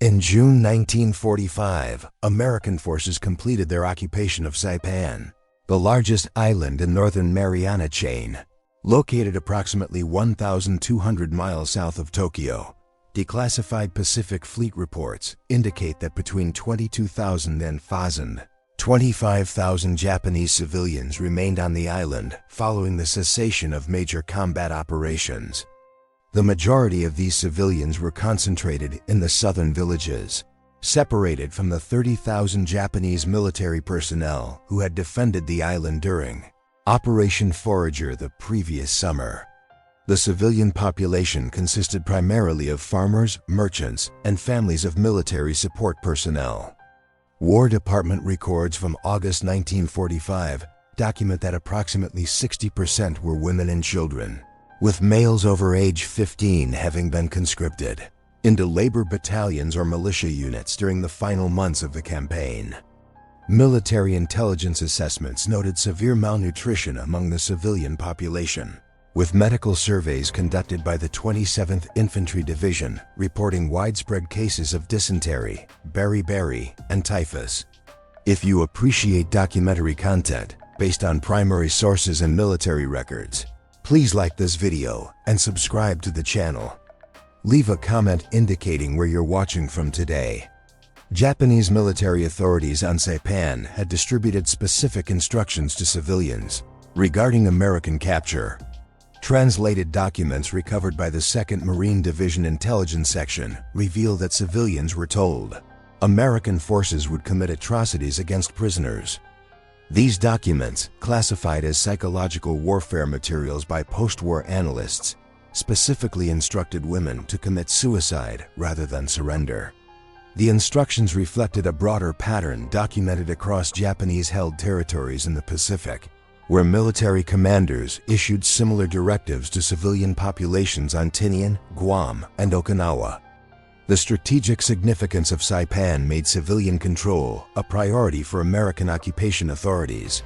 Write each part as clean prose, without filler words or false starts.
In June 1945, American forces completed their occupation of Saipan, the largest island in northern Mariana Chain. Located approximately 1,200 miles south of Tokyo, declassified Pacific Fleet reports indicate that between 22,000 and 25,000 Japanese civilians remained on the island following the cessation of major combat operations. The majority of these civilians were concentrated in the southern villages, separated from the 30,000 Japanese military personnel who had defended the island during Operation Forager the previous summer. The civilian population consisted primarily of farmers, merchants, and families of military support personnel. War Department records from August 1945 document that approximately 60% were women and children, with males over age 15 having been conscripted into labor battalions or militia units during the final months of the campaign. Military intelligence assessments noted severe malnutrition among the civilian population, with medical surveys conducted by the 27th Infantry Division reporting widespread cases of dysentery, beriberi, and typhus. If you appreciate documentary content based on primary sources and military records, please like this video and subscribe to the channel. Leave a comment indicating where you're watching from today. Japanese military authorities on Saipan had distributed specific instructions to civilians regarding American capture. Translated documents recovered by the 2nd Marine Division Intelligence Section reveal that civilians were told American forces would commit atrocities against prisoners. These documents, classified as psychological warfare materials by post-war analysts, specifically instructed women to commit suicide rather than surrender. The instructions reflected a broader pattern documented across Japanese-held territories in the Pacific, where military commanders issued similar directives to civilian populations on Tinian, Guam, and Okinawa. The strategic significance of Saipan made civilian control a priority for American occupation authorities.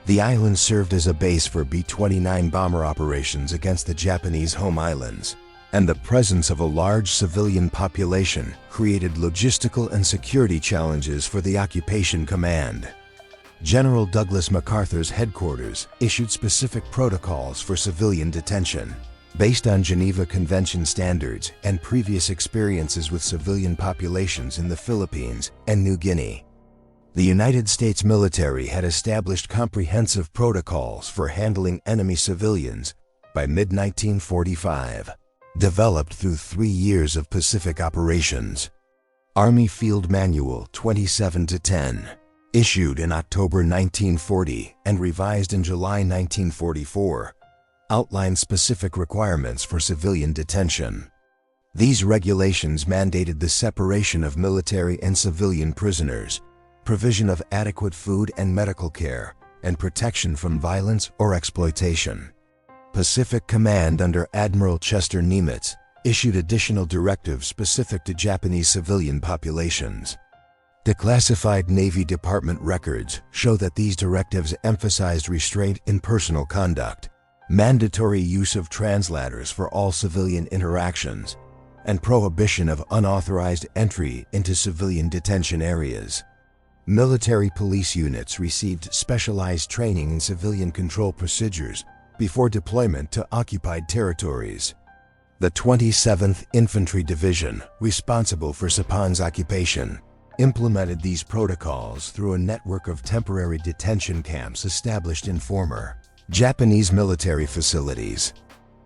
The island served as a base for B-29 bomber operations against the Japanese home islands, and the presence of a large civilian population created logistical and security challenges for the occupation command. General Douglas MacArthur's headquarters issued specific protocols for civilian detention, based on Geneva Convention standards and previous experiences with civilian populations in the Philippines and New Guinea. The United States military had established comprehensive protocols for handling enemy civilians by mid-1945, developed through 3 years of Pacific operations. Army Field Manual 27-10, issued in October 1940 and revised in July 1944, outlined specific requirements for civilian detention. These regulations mandated the separation of military and civilian prisoners, provision of adequate food and medical care, and protection from violence or exploitation. Pacific Command under Admiral Chester Nimitz issued additional directives specific to Japanese civilian populations. Declassified Navy Department records show that these directives emphasized restraint in personal conduct, mandatory use of translators for all civilian interactions, and prohibition of unauthorized entry into civilian detention areas. Military police units received specialized training in civilian control procedures before deployment to occupied territories. The 27th Infantry Division, responsible for Saipan's occupation, implemented these protocols through a network of temporary detention camps established in former Japanese military facilities.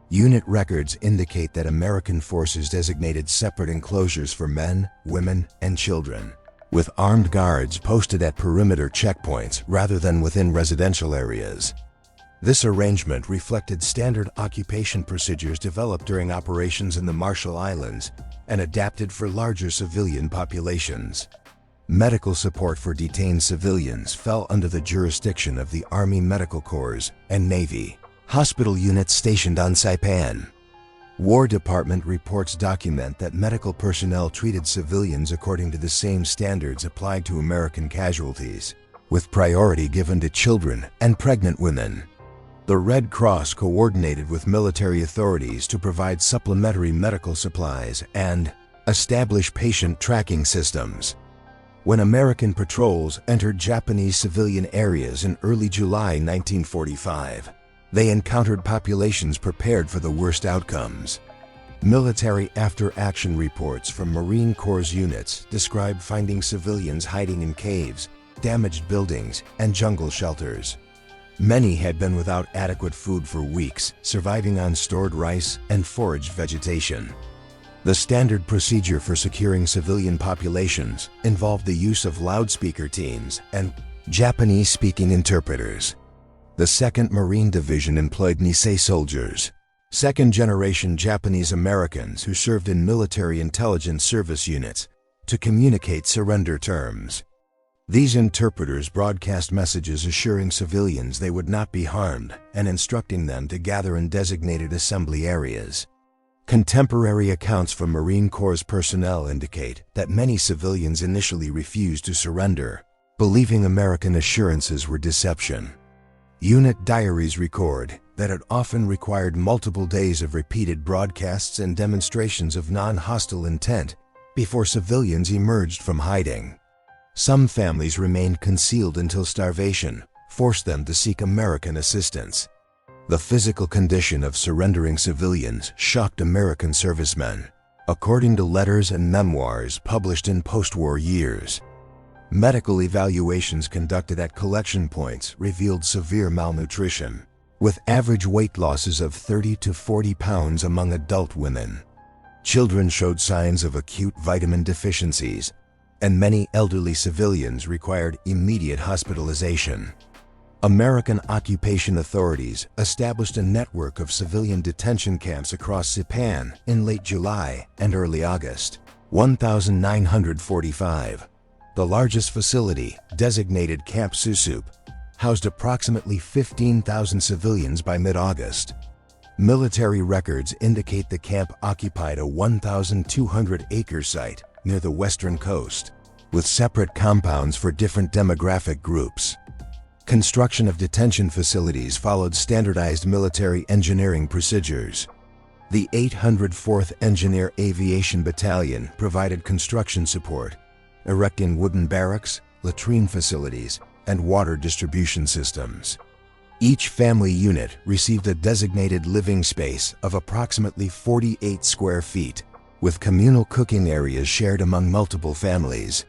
Unit records indicate that American forces designated separate enclosures for men, women, and children, with armed guards posted at perimeter checkpoints rather than within residential areas. This arrangement reflected standard occupation procedures developed during operations in the Marshall Islands and adapted for larger civilian populations. Medical support for detained civilians fell under the jurisdiction of the Army Medical Corps and Navy hospital units stationed on Saipan. War Department reports document that medical personnel treated civilians according to the same standards applied to American casualties, with priority given to children and pregnant women. The Red Cross coordinated with military authorities to provide supplementary medical supplies and Establish patient tracking systems. When American patrols entered Japanese civilian areas in early July 1945, they encountered populations prepared for the worst outcomes. Military after-action reports from Marine Corps units describe finding civilians hiding in caves, damaged buildings, and jungle shelters. Many had been without adequate food for weeks, surviving on stored rice and foraged vegetation. The standard procedure for securing civilian populations involved the use of loudspeaker teams and Japanese-speaking interpreters. The 2nd Marine Division employed Nisei soldiers, second-generation Japanese Americans who served in military intelligence service units, to communicate surrender terms. These interpreters broadcast messages assuring civilians they would not be harmed and instructing them to gather in designated assembly areas. Contemporary accounts from Marine Corps personnel indicate that many civilians initially refused to surrender, believing American assurances were deception. Unit diaries record that it often required multiple days of repeated broadcasts and demonstrations of non-hostile intent before civilians emerged from hiding. Some families remained concealed until starvation forced them to seek American assistance. The physical condition of surrendering civilians shocked American servicemen, according to letters and memoirs published in post-war years. Medical evaluations conducted at collection points revealed severe malnutrition, with average weight losses of 30 to 40 pounds among adult women. Children showed signs of acute vitamin deficiencies, and many elderly civilians required immediate hospitalization. American occupation authorities established a network of civilian detention camps across Saipan in late July and early August. 1945. The largest facility, designated Camp Susup, housed approximately 15,000 civilians by mid-August. Military records indicate the camp occupied a 1,200-acre site near the western coast, with separate compounds for different demographic groups. Construction of detention facilities followed standardized military engineering procedures. The 804th Engineer Aviation Battalion provided construction support, erecting wooden barracks, latrine facilities, and water distribution systems. Each family unit received a designated living space of approximately 48 square feet, with communal cooking areas shared among multiple families.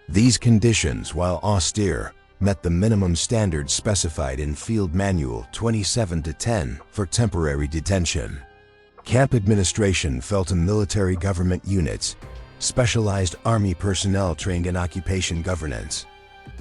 These conditions, while austere, met the minimum standards specified in Field Manual 27-10 for temporary detention. Camp administration fell to military government units, specialized Army personnel trained in occupation governance.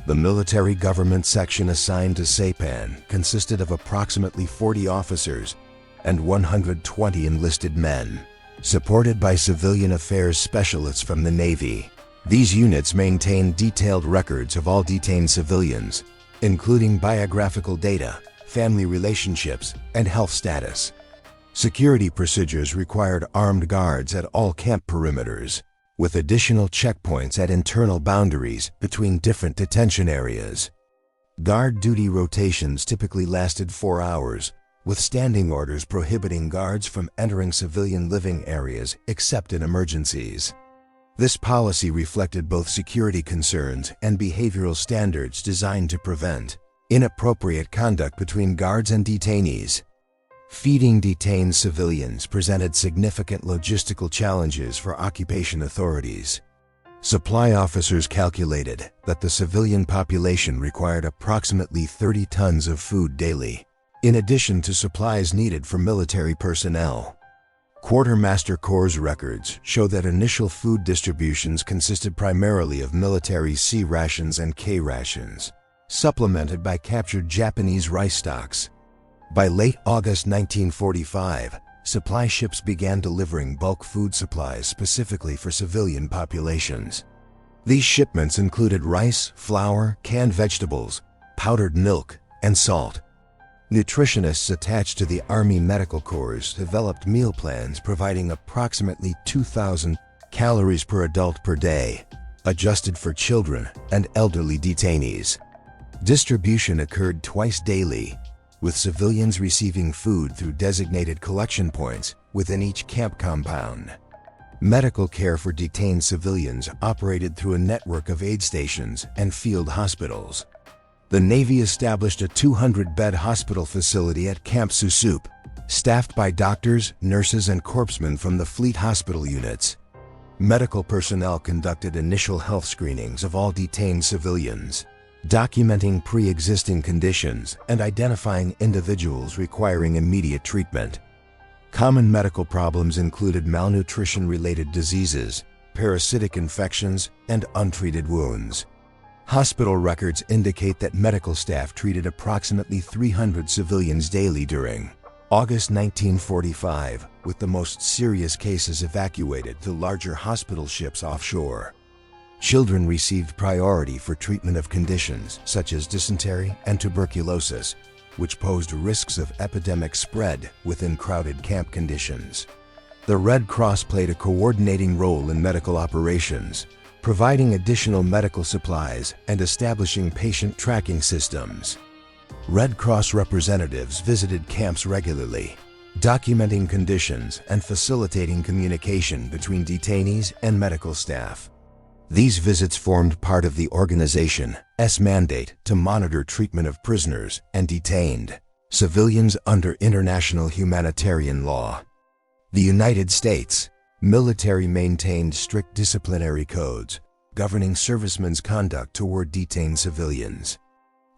The military government section assigned to Saipan consisted of approximately 40 officers and 120 enlisted men, supported by civilian affairs specialists from the Navy. These units maintained detailed records of all detained civilians, including biographical data, family relationships, and health status. Security procedures required armed guards at all camp perimeters, with additional checkpoints at internal boundaries between different detention areas. Guard duty rotations typically lasted 4 hours, with standing orders prohibiting guards from entering civilian living areas except in emergencies. This policy reflected both security concerns and behavioral standards designed to prevent inappropriate conduct between guards and detainees. Feeding detained civilians presented significant logistical challenges for occupation authorities. Supply officers calculated that the civilian population required approximately 30 tons of food daily, in addition to supplies needed for military personnel. Quartermaster Corps records show that initial food distributions consisted primarily of military C rations and K rations, supplemented by captured Japanese rice stocks. By late August 1945, supply ships began delivering bulk food supplies specifically for civilian populations. These shipments included rice, flour, canned vegetables, powdered milk, and salt. Nutritionists attached to the Army Medical Corps developed meal plans providing approximately 2,000 calories per adult per day, adjusted for children and elderly detainees. Distribution occurred twice daily, with civilians receiving food through designated collection points within each camp compound. Medical care for detained civilians operated through a network of aid stations and field hospitals. The Navy established a 200-bed hospital facility at Camp Susup, staffed by doctors, nurses, and corpsmen from the fleet hospital units. Medical personnel conducted initial health screenings of all detained civilians, documenting pre-existing conditions and identifying individuals requiring immediate treatment. Common medical problems included malnutrition-related diseases, parasitic infections, and untreated wounds. Hospital records indicate that medical staff treated approximately 300 civilians daily during August 1945, with the most serious cases evacuated to larger hospital ships offshore. Children received priority for treatment of conditions such as dysentery and tuberculosis, which posed risks of epidemic spread within crowded camp conditions. The Red Cross played a coordinating role in medical operations, providing additional medical supplies and establishing patient tracking systems. Red Cross representatives visited camps regularly, documenting conditions and facilitating communication between detainees and medical staff. These visits formed part of the organization's mandate to monitor treatment of prisoners and detained civilians under international humanitarian law. The United States military maintained strict disciplinary codes governing servicemen's conduct toward detained civilians.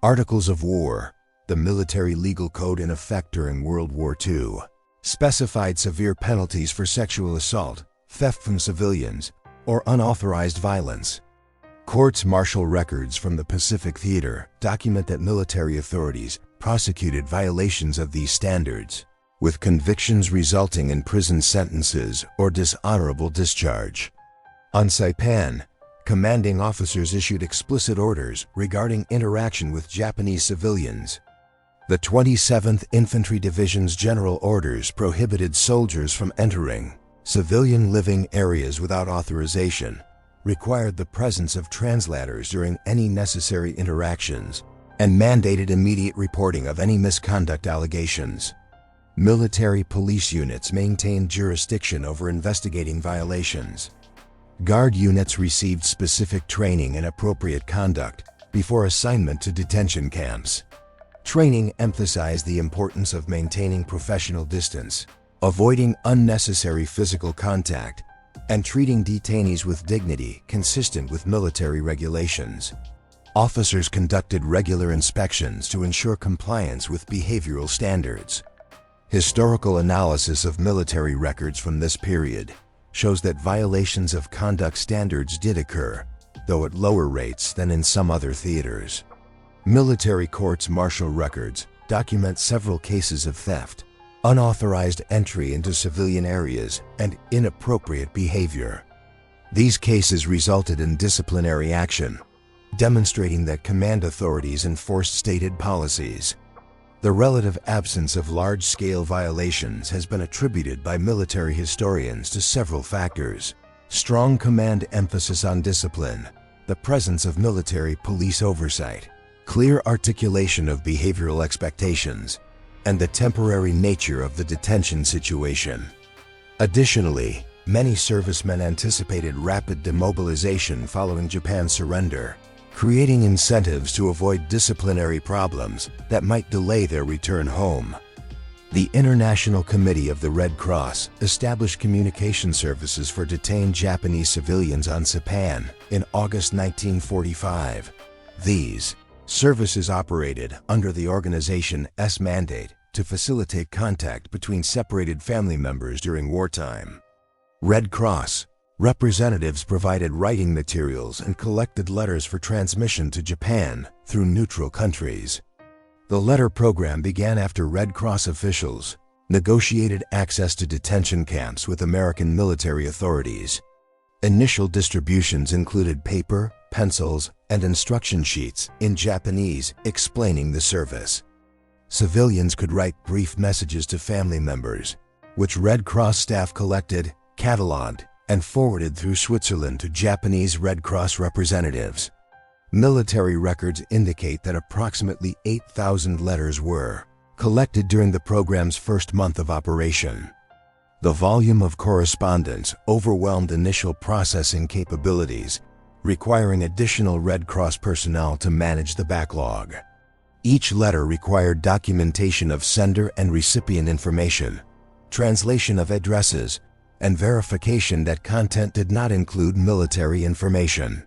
Articles of War, the military legal code in effect during World War II, specified severe penalties for sexual assault, theft from civilians, or unauthorized violence. Courts-martial records from the Pacific Theater document that military authorities prosecuted violations of these standards, with convictions resulting in prison sentences or dishonorable discharge. On Saipan, commanding officers issued explicit orders regarding interaction with Japanese civilians. The 27th Infantry Division's general orders prohibited soldiers from entering civilian living areas without authorization, required the presence of translators during any necessary interactions, and mandated immediate reporting of any misconduct allegations. Military police units maintained jurisdiction over investigating violations. Guard units received specific training in appropriate conduct before assignment to detention camps. Training emphasized the importance of maintaining professional distance, avoiding unnecessary physical contact, and treating detainees with dignity consistent with military regulations. Officers conducted regular inspections to ensure compliance with behavioral standards. Historical analysis of military records from this period shows that violations of conduct standards did occur, though at lower rates than in some other theaters. Military courts-martial records document several cases of theft, unauthorized entry into civilian areas, and inappropriate behavior. These cases resulted in disciplinary action, demonstrating that command authorities enforced stated policies. The relative absence of large-scale violations has been attributed by military historians to several factors: strong command emphasis on discipline, the presence of military police oversight, clear articulation of behavioral expectations, and the temporary nature of the detention situation. Additionally, many servicemen anticipated rapid demobilization following Japan's surrender, creating incentives to avoid disciplinary problems that might delay their return home. The International Committee of the Red Cross established communication services for detained Japanese civilians on Saipan in August 1945. These services operated under the organization's mandate to facilitate contact between separated family members during wartime. Red Cross representatives provided writing materials and collected letters for transmission to Japan through neutral countries. The letter program began after Red Cross officials negotiated access to detention camps with American military authorities. Initial distributions included paper, pencils, and instruction sheets in Japanese explaining the service. Civilians could write brief messages to family members, which Red Cross staff collected, cataloged, and forwarded through Switzerland to Japanese Red Cross representatives. Military records indicate that approximately 8,000 letters were collected during the program's first month of operation. The volume of correspondence overwhelmed initial processing capabilities, requiring additional Red Cross personnel to manage the backlog. Each letter required documentation of sender and recipient information, translation of addresses, and verification that content did not include military information.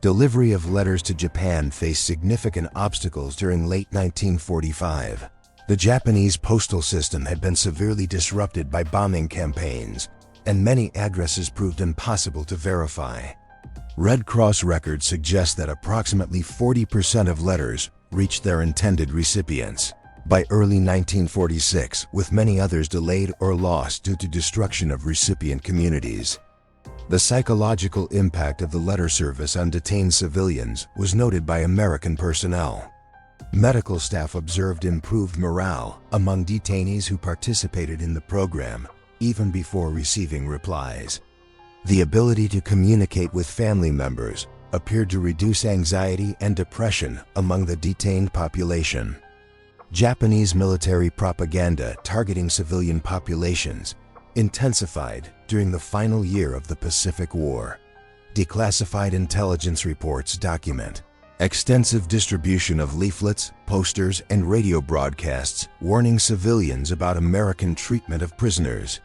Delivery of letters to Japan faced significant obstacles during late 1945. The Japanese postal system had been severely disrupted by bombing campaigns, and many addresses proved impossible to verify. Red Cross records suggest that approximately 40% of letters reached their intended recipients by early 1946, with many others delayed or lost due to destruction of recipient communities. The psychological impact of the letter service on detained civilians was noted by American personnel. Medical staff observed improved morale among detainees who participated in the program, even before receiving replies. The ability to communicate with family members appeared to reduce anxiety and depression among the detained population. Japanese military propaganda targeting civilian populations intensified during the final year of the Pacific War. Declassified intelligence reports document extensive distribution of leaflets, posters, and radio broadcasts warning civilians about American treatment of prisoners.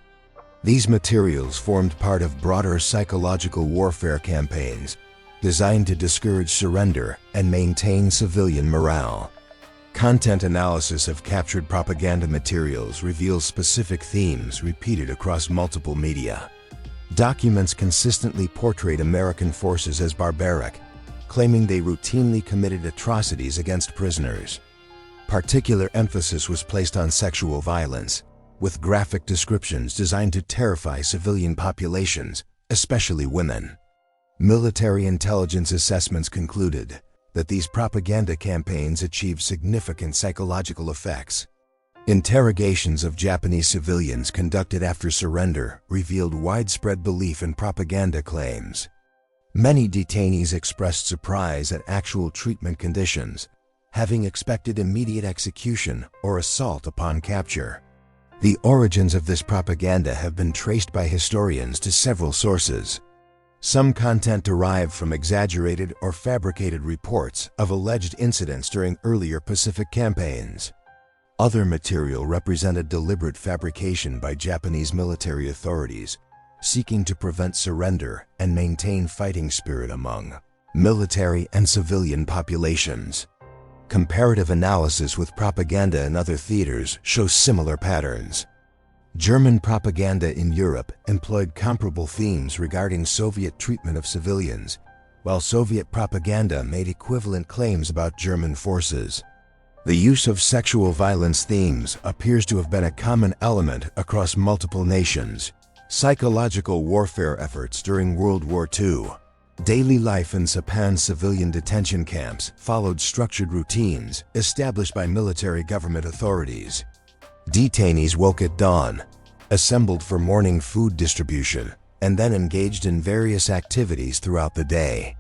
These materials formed part of broader psychological warfare campaigns designed to discourage surrender and maintain civilian morale. Content analysis of captured propaganda materials reveals specific themes repeated across multiple media. Documents consistently portrayed American forces as barbaric, claiming they routinely committed atrocities against prisoners. Particular emphasis was placed on sexual violence, with graphic descriptions designed to terrify civilian populations, especially women. Military intelligence assessments concluded that these propaganda campaigns achieved significant psychological effects. Interrogations of Japanese civilians conducted after surrender revealed widespread belief in propaganda claims. Many detainees expressed surprise at actual treatment conditions, having expected immediate execution or assault upon capture. The origins of this propaganda have been traced by historians to several sources. Some content derived from exaggerated or fabricated reports of alleged incidents during earlier Pacific campaigns. Other material represented deliberate fabrication by Japanese military authorities, seeking to prevent surrender and maintain fighting spirit among military and civilian populations. Comparative analysis with propaganda in other theaters shows similar patterns. German propaganda in Europe employed comparable themes regarding Soviet treatment of civilians, while Soviet propaganda made equivalent claims about German forces. The use of sexual violence themes appears to have been a common element across multiple nations. Psychological warfare efforts during World War II. Daily life in Saipan civilian detention camps followed structured routines established by military government authorities. Detainees woke at dawn, assembled for morning food distribution, and then engaged in various activities throughout the day.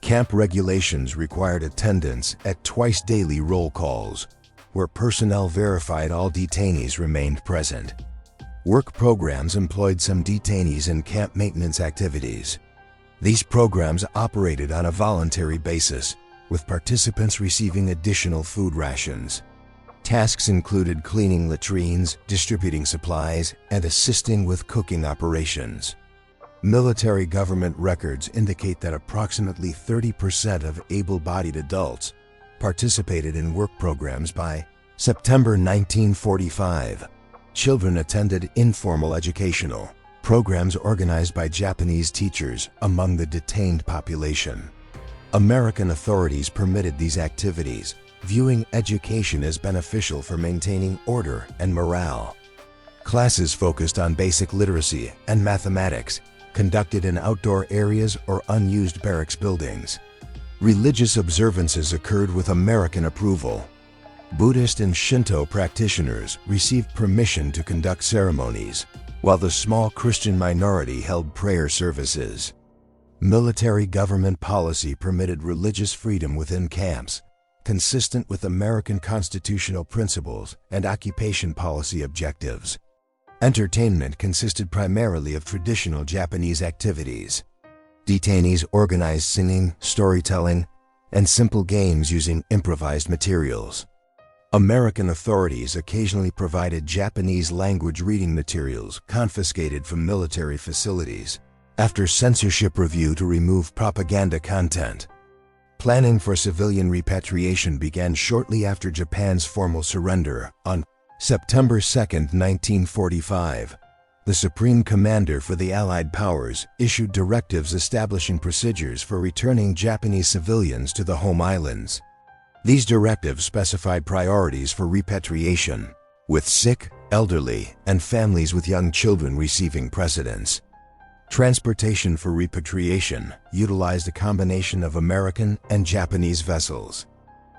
Camp regulations required attendance at twice-daily roll calls, where personnel verified all detainees remained present. Work programs employed some detainees in camp maintenance activities. These programs operated on a voluntary basis, with participants receiving additional food rations. Tasks included cleaning latrines, distributing supplies, and assisting with cooking operations. Military government records indicate that approximately 30% of able-bodied adults participated in work programs by September 1945. Children attended informal educational programs organized by Japanese teachers among the detained population. American authorities permitted these activities, viewing education as beneficial for maintaining order and morale. Classes focused on basic literacy and mathematics, conducted in outdoor areas or unused barracks buildings. Religious observances occurred with American approval. Buddhist and Shinto practitioners received permission to conduct ceremonies, while the small Christian minority held prayer services. Military government policy permitted religious freedom within camps, consistent with American constitutional principles and occupation policy objectives. Entertainment consisted primarily of traditional Japanese activities. Detainees organized singing, storytelling, and simple games using improvised materials. American authorities occasionally provided Japanese language reading materials confiscated from military facilities after censorship review to remove propaganda content. Planning for civilian repatriation began shortly after Japan's formal surrender on September 2, 1945. The Supreme Commander for the Allied powers issued directives establishing procedures for returning Japanese civilians to the home islands. These directives specified priorities for repatriation, with sick, elderly, and families with young children receiving precedence. Transportation for repatriation utilized a combination of American and Japanese vessels.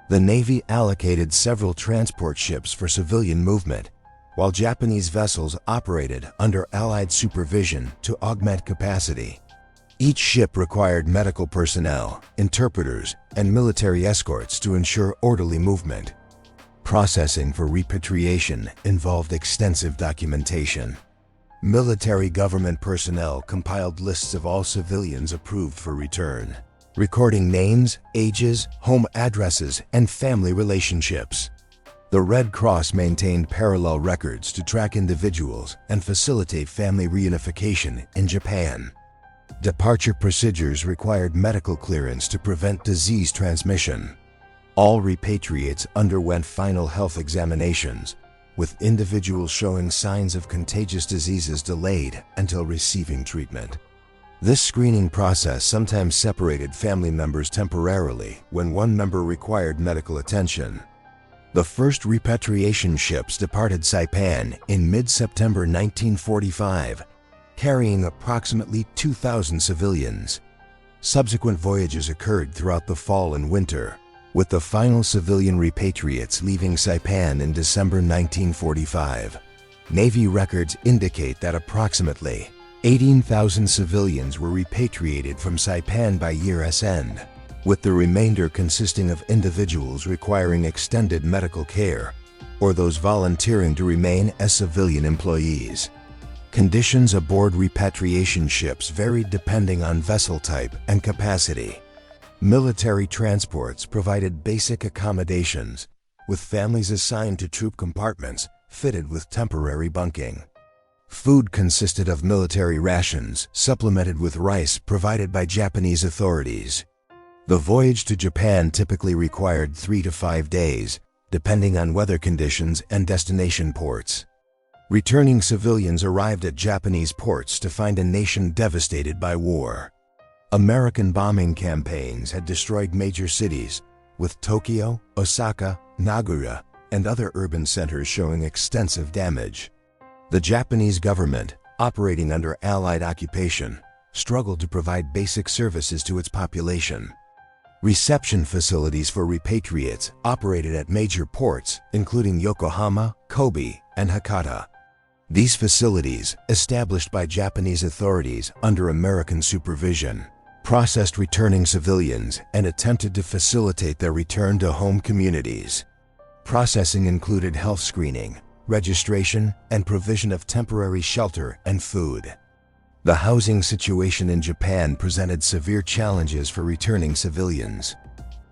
The Navy allocated several transport ships for civilian movement, while Japanese vessels operated under Allied supervision to augment capacity. Each ship required medical personnel, interpreters, and military escorts to ensure orderly movement. Processing for repatriation involved extensive documentation. Military government personnel compiled lists of all civilians approved for return, recording names, ages, home addresses, and family relationships. The Red Cross maintained parallel records to track individuals and facilitate family reunification in Japan. Departure procedures required medical clearance to prevent disease transmission. All repatriates underwent final health examinations, with individuals showing signs of contagious diseases delayed until receiving treatment. This screening process sometimes separated family members temporarily when one member required medical attention. The first repatriation ships departed Saipan in mid-September 1945, carrying approximately 2,000 civilians. Subsequent voyages occurred throughout the fall and winter, with the final civilian repatriates leaving Saipan in December 1945. Navy records indicate that approximately 18,000 civilians were repatriated from Saipan by year's end, with the remainder consisting of individuals requiring extended medical care or those volunteering to remain as civilian employees. Conditions aboard repatriation ships varied depending on vessel type and capacity. Military transports provided basic accommodations, with families assigned to troop compartments fitted with temporary bunking. Food consisted of military rations supplemented with rice provided by Japanese authorities. The voyage to Japan typically required 3 to 5 days, depending on weather conditions and destination ports. Returning civilians arrived at Japanese ports to find a nation devastated by war. American bombing campaigns had destroyed major cities, with Tokyo, Osaka, Nagara, and other urban centers showing extensive damage. The Japanese government, operating under Allied occupation, struggled to provide basic services to its population. Reception facilities for repatriates operated at major ports, including Yokohama, Kobe, and Hakata. These facilities, established by Japanese authorities under American supervision, processed returning civilians and attempted to facilitate their return to home communities. Processing included health screening, registration, and provision of temporary shelter and food. The housing situation in Japan presented severe challenges for returning civilians.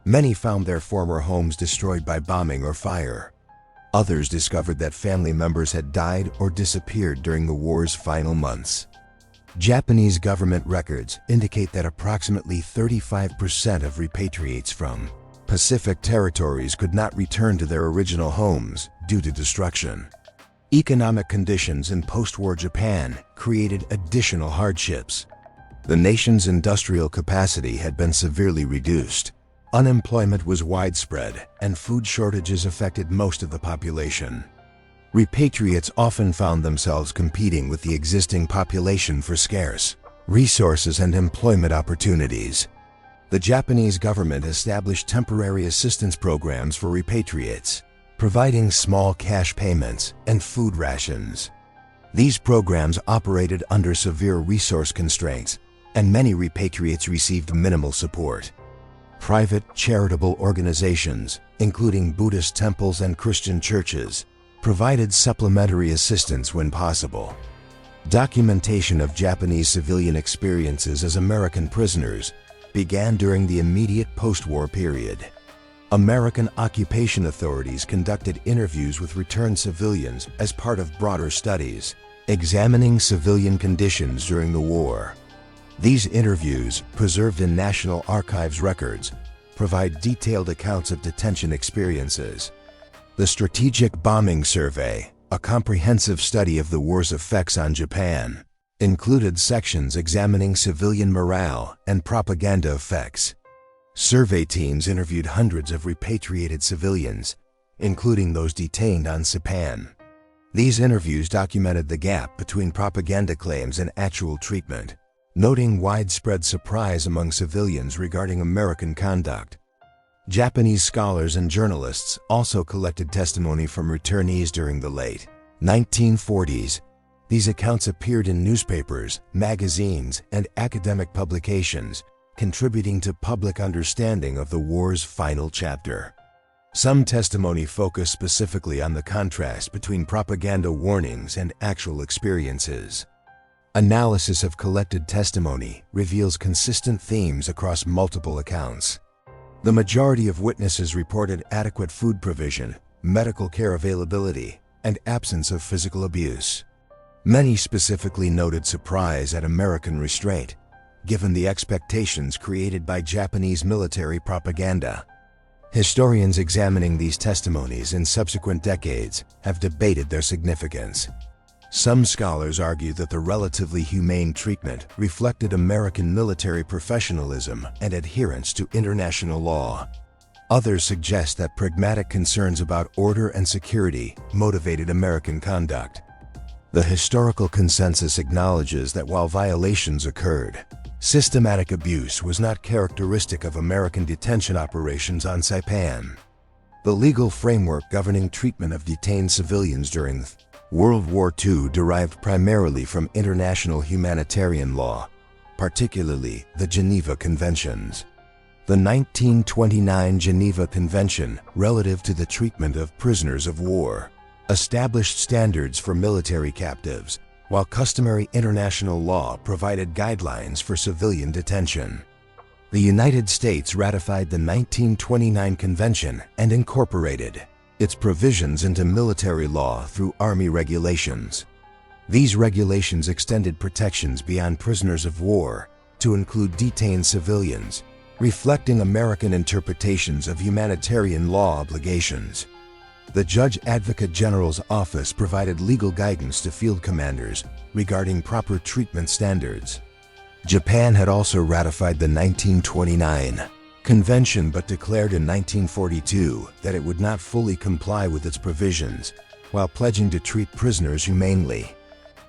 Many found their former homes destroyed by bombing or fire. Others discovered that family members had died or disappeared during the war's final months. Japanese government records indicate that approximately 35% of repatriates from Pacific territories could not return to their original homes due to destruction. Economic conditions in post-war Japan created additional hardships. The nation's industrial capacity had been severely reduced. Unemployment was widespread, and food shortages affected most of the population. Repatriates often found themselves competing with the existing population for scarce resources and employment opportunities. The Japanese government established temporary assistance programs for repatriates, providing small cash payments and food rations. These programs operated under severe resource constraints, and many repatriates received minimal support. Private charitable organizations, including Buddhist temples and Christian churches, provided supplementary assistance when possible. Documentation of Japanese civilian experiences as American prisoners began during the immediate post-war period. American occupation authorities conducted interviews with returned civilians as part of broader studies, examining civilian conditions during the war. These interviews, preserved in National Archives records, provide detailed accounts of detention experiences. The Strategic Bombing Survey, a comprehensive study of the war's effects on Japan, included sections examining civilian morale and propaganda effects. Survey teams interviewed hundreds of repatriated civilians, including those detained on Saipan. These interviews documented the gap between propaganda claims and actual treatment, noting widespread surprise among civilians regarding American conduct. Japanese scholars and journalists also collected testimony from returnees during the late 1940s. These accounts appeared in newspapers, magazines, and academic publications, contributing to public understanding of the war's final chapter. Some testimony focused specifically on the contrast between propaganda warnings and actual experiences. Analysis of collected testimony reveals consistent themes across multiple accounts. The majority of witnesses reported adequate food provision, medical care availability, and absence of physical abuse. Many specifically noted surprise at American restraint, given the expectations created by Japanese military propaganda. Historians examining these testimonies in subsequent decades have debated their significance. Some scholars argue that the relatively humane treatment reflected American military professionalism and adherence to international law. Others suggest that pragmatic concerns about order and security motivated American conduct. The historical consensus acknowledges that while violations occurred, systematic abuse was not characteristic of American detention operations on Saipan. The legal framework governing treatment of detained civilians during World War II derived primarily from international humanitarian law, particularly the Geneva Conventions. The 1929 Geneva Convention, relative to the treatment of prisoners of war, established standards for military captives, while customary international law provided guidelines for civilian detention. The United States ratified the 1929 Convention and incorporated its provisions into military law through Army regulations. These regulations extended protections beyond prisoners of war to include detained civilians, reflecting American interpretations of humanitarian law obligations. The Judge Advocate General's Office provided legal guidance to field commanders regarding proper treatment standards. Japan had also ratified the 1929 Convention but declared in 1942 that it would not fully comply with its provisions while pledging to treat prisoners humanely.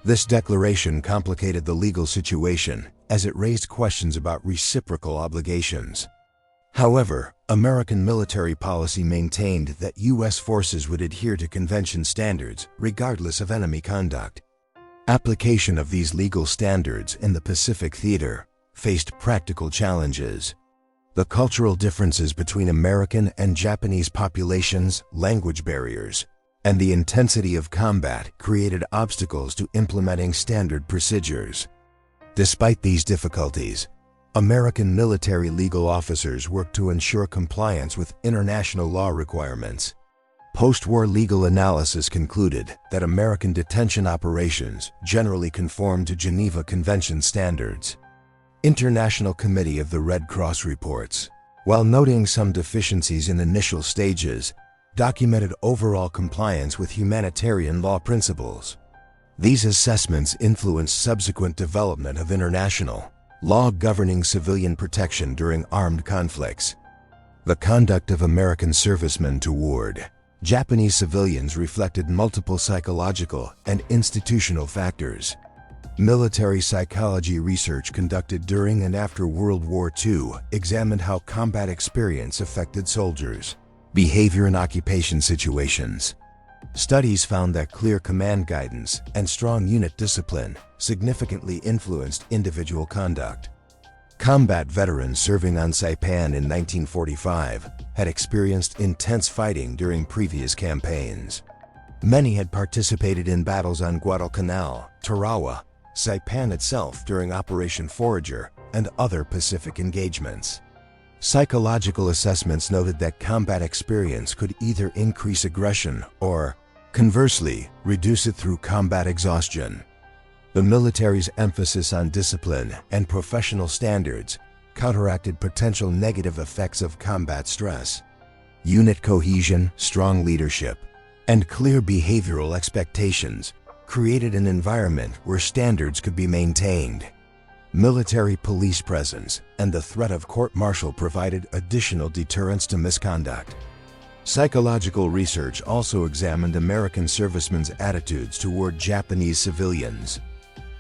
This declaration complicated the legal situation as it raised questions about reciprocal obligations. However, American military policy maintained that U.S. forces would adhere to convention standards regardless of enemy conduct. Application of these legal standards in the Pacific theater faced practical challenges. The cultural differences between American and Japanese populations, language barriers, and the intensity of combat created obstacles to implementing standard procedures. Despite these difficulties, American military legal officers worked to ensure compliance with international law requirements. Post-war legal analysis concluded that American detention operations generally conformed to Geneva Convention standards. International Committee of the Red Cross reports, while noting some deficiencies in initial stages, documented overall compliance with humanitarian law principles. These assessments influenced subsequent development of international law governing civilian protection during armed conflicts. The conduct of American servicemen toward Japanese civilians reflected multiple psychological and institutional factors. Military psychology research conducted during and after World War II examined how combat experience affected soldiers' behavior in occupation situations. Studies found that clear command guidance and strong unit discipline significantly influenced individual conduct. Combat veterans serving on Saipan in 1945 had experienced intense fighting during previous campaigns. Many had participated in battles on Guadalcanal, Tarawa, Saipan itself during Operation Forager, and other Pacific engagements. Psychological assessments noted that combat experience could either increase aggression or, conversely, reduce it through combat exhaustion. The military's emphasis on discipline and professional standards counteracted potential negative effects of combat stress. Unit cohesion, strong leadership, and clear behavioral expectations created an environment where standards could be maintained. Military police presence and the threat of court-martial provided additional deterrence to misconduct. Psychological research also examined American servicemen's attitudes toward Japanese civilians.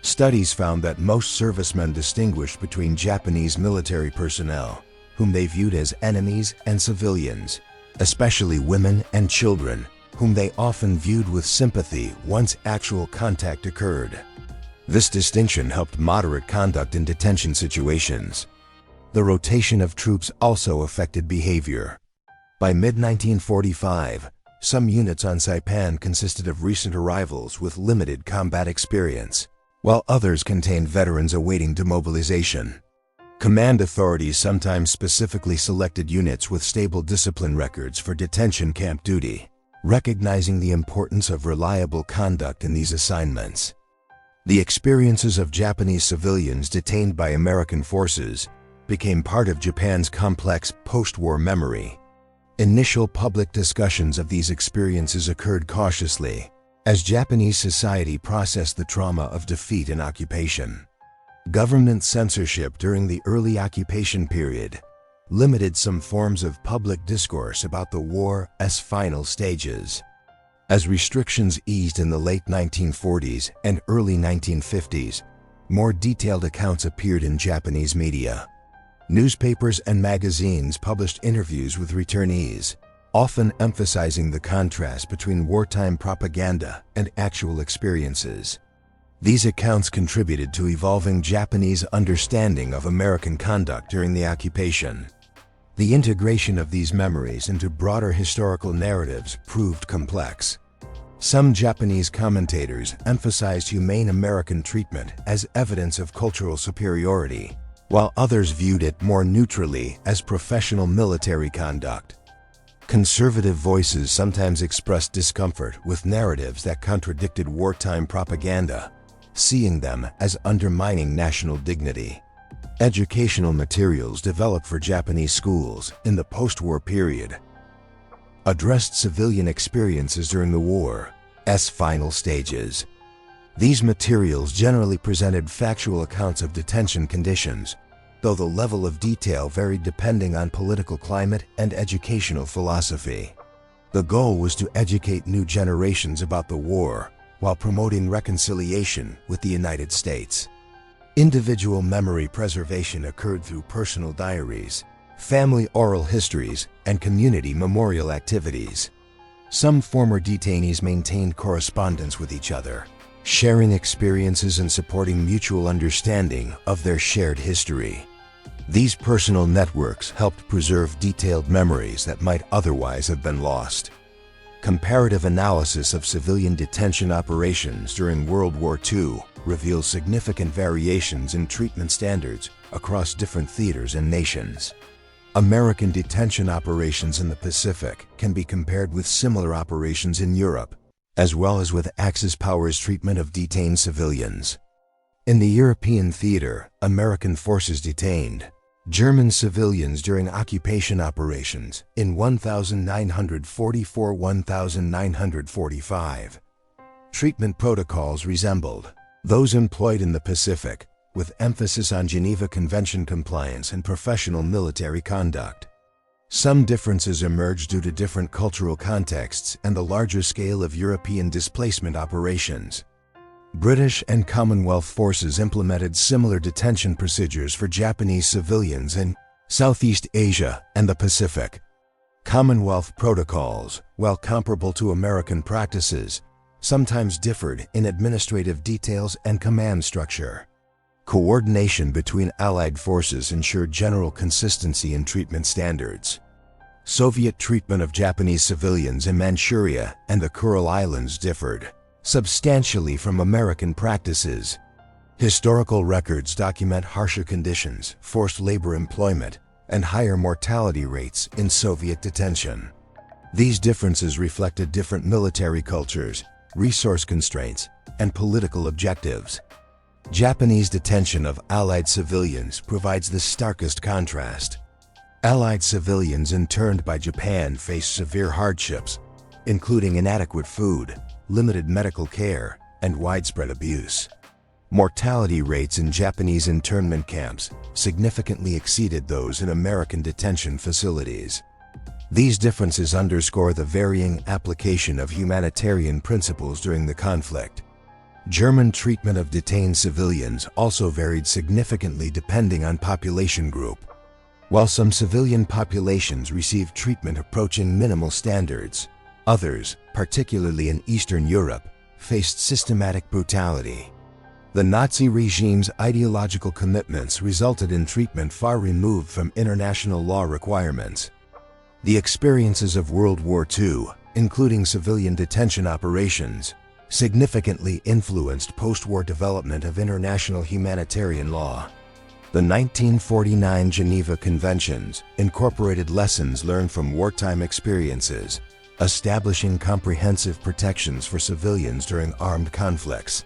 Studies found that most servicemen distinguished between Japanese military personnel, whom they viewed as enemies, and civilians, especially women and children, whom they often viewed with sympathy once actual contact occurred. This distinction helped moderate conduct in detention situations. The rotation of troops also affected behavior. By mid-1945, some units on Saipan consisted of recent arrivals with limited combat experience, while others contained veterans awaiting demobilization. Command authorities sometimes specifically selected units with stable discipline records for detention camp duty, recognizing the importance of reliable conduct in these assignments. The experiences of Japanese civilians detained by American forces became part of Japan's complex post-war memory. Initial public discussions of these experiences occurred cautiously, as Japanese society processed the trauma of defeat and occupation. Government censorship during the early occupation period limited some forms of public discourse about the war's final stages. As restrictions eased in the late 1940s and early 1950s, more detailed accounts appeared in Japanese media. Newspapers and magazines published interviews with returnees, often emphasizing the contrast between wartime propaganda and actual experiences. These accounts contributed to evolving Japanese understanding of American conduct during the occupation. The integration of these memories into broader historical narratives proved complex. Some Japanese commentators emphasized humane American treatment as evidence of cultural superiority, while others viewed it more neutrally as professional military conduct. Conservative voices sometimes expressed discomfort with narratives that contradicted wartime propaganda, seeing them as undermining national dignity. Educational materials developed for Japanese schools in the post-war period addressed civilian experiences during the war's final stages. These materials generally presented factual accounts of detention conditions, though the level of detail varied depending on political climate and educational philosophy. The goal was to educate new generations about the war while promoting reconciliation with the United States. Individual memory preservation occurred through personal diaries, family oral histories, and community memorial activities. Some former detainees maintained correspondence with each other, sharing experiences and supporting mutual understanding of their shared history. These personal networks helped preserve detailed memories that might otherwise have been lost. Comparative analysis of civilian detention operations during World War II reveals significant variations in treatment standards across different theaters and nations. American detention operations in the Pacific can be compared with similar operations in Europe, as well as with Axis powers' treatment of detained civilians. In the European theater, American forces detained German civilians during occupation operations in 1944–1945. Treatment protocols resembled those employed in the Pacific, with emphasis on Geneva Convention compliance and professional military conduct. Some differences emerged due to different cultural contexts and the larger scale of European displacement operations. British and Commonwealth forces implemented similar detention procedures for Japanese civilians in Southeast Asia and the Pacific. Commonwealth protocols, while comparable to American practices, sometimes differed in administrative details and command structure. Coordination between Allied forces ensured general consistency in treatment standards. Soviet treatment of Japanese civilians in Manchuria and the Kuril Islands differed substantially from American practices. Historical records document harsher conditions, forced labor employment, and higher mortality rates in Soviet detention. These differences reflected different military cultures, resource constraints, and political objectives. Japanese detention of Allied civilians provides the starkest contrast. Allied civilians interned by Japan faced severe hardships, including inadequate food, limited medical care, and widespread abuse. Mortality rates in Japanese internment camps significantly exceeded those in American detention facilities. These differences underscore the varying application of humanitarian principles during the conflict. German treatment of detained civilians also varied significantly depending on population group. While some civilian populations received treatment approaching minimal standards, others, particularly in Eastern Europe, faced systematic brutality. The Nazi regime's ideological commitments resulted in treatment far removed from international law requirements. The experiences of World War II, including civilian detention operations, significantly influenced post-war development of international humanitarian law. The 1949 Geneva Conventions incorporated lessons learned from wartime experiences, establishing comprehensive protections for civilians during armed conflicts.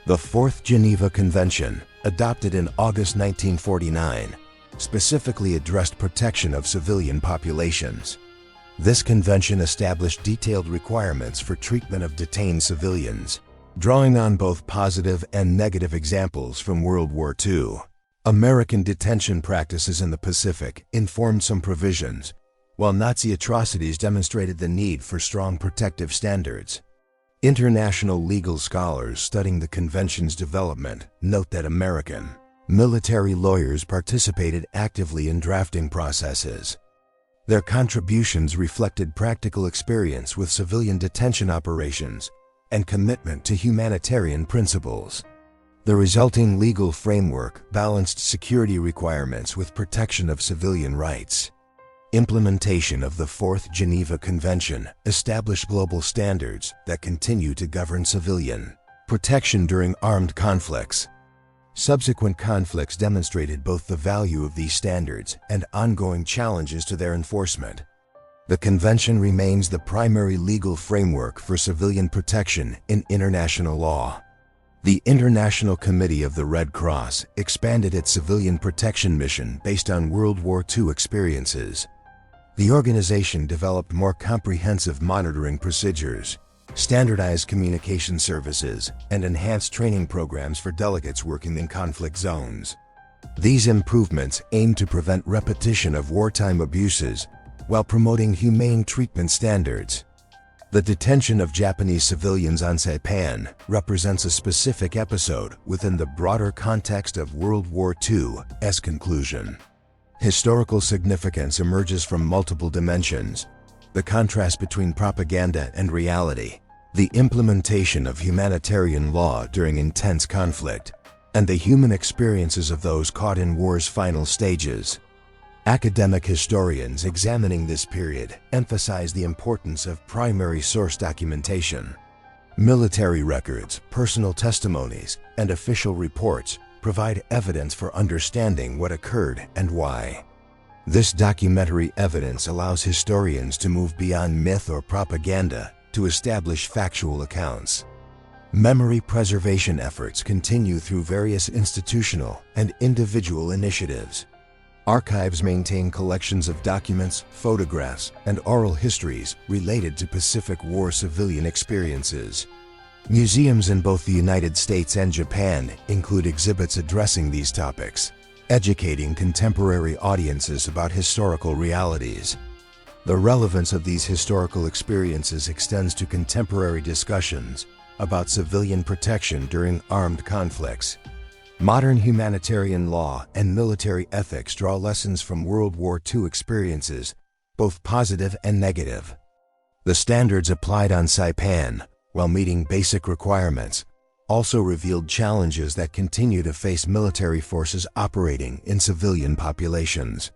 The Fourth Geneva Convention, adopted in August 1949, specifically addressed protection of civilian populations. This convention established detailed requirements for treatment of detained civilians, drawing on both positive and negative examples from World War II. American detention practices in the Pacific informed some provisions, while Nazi atrocities demonstrated the need for strong protective standards. International legal scholars studying the convention's development note that American military lawyers participated actively in drafting processes. Their contributions reflected practical experience with civilian detention operations and commitment to humanitarian principles. The resulting legal framework balanced security requirements with protection of civilian rights. Implementation of the Fourth Geneva Convention established global standards that continue to govern civilian protection during armed conflicts. Subsequent conflicts demonstrated both the value of these standards and ongoing challenges to their enforcement. The Convention remains the primary legal framework for civilian protection in international law. The International Committee of the Red Cross expanded its civilian protection mission based on World War II experiences. The organization developed more comprehensive monitoring procedures, standardized communication services, and enhanced training programs for delegates working in conflict zones. These improvements aim to prevent repetition of wartime abuses while promoting humane treatment standards. The detention of Japanese civilians on Saipan represents a specific episode within the broader context of World War II's conclusion. Historical significance emerges from multiple dimensions: the contrast between propaganda and reality, the implementation of humanitarian law during intense conflict, and the human experiences of those caught in war's final stages. Academic historians examining this period emphasize the importance of primary source documentation. Military records, personal testimonies, and official reports provide evidence for understanding what occurred and why. This documentary evidence allows historians to move beyond myth or propaganda to establish factual accounts. Memory preservation efforts continue through various institutional and individual initiatives. Archives maintain collections of documents, photographs, and oral histories related to Pacific War civilian experiences. Museums in both the United States and Japan include exhibits addressing these topics, educating contemporary audiences about historical realities. The relevance of these historical experiences extends to contemporary discussions about civilian protection during armed conflicts. Modern humanitarian law and military ethics draw lessons from World War II experiences, both positive and negative. The standards applied on Saipan, while meeting basic requirements, also revealed challenges that continue to face military forces operating in civilian populations.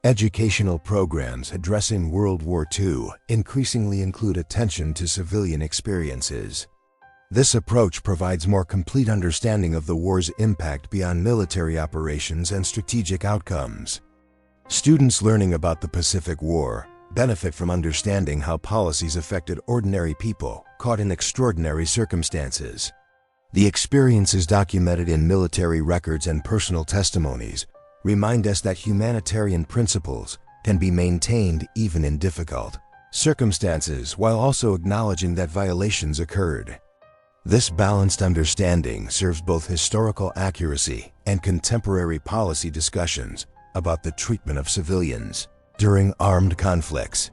Educational programs addressing World War II increasingly include attention to civilian experiences. This approach provides more complete understanding of the war's impact beyond military operations and strategic outcomes. Students learning about the Pacific War benefit from understanding how policies affected ordinary people caught in extraordinary circumstances. The experiences documented in military records and personal testimonies remind us that humanitarian principles can be maintained even in difficult circumstances while also acknowledging that violations occurred. This balanced understanding serves both historical accuracy and contemporary policy discussions about the treatment of civilians during armed conflicts.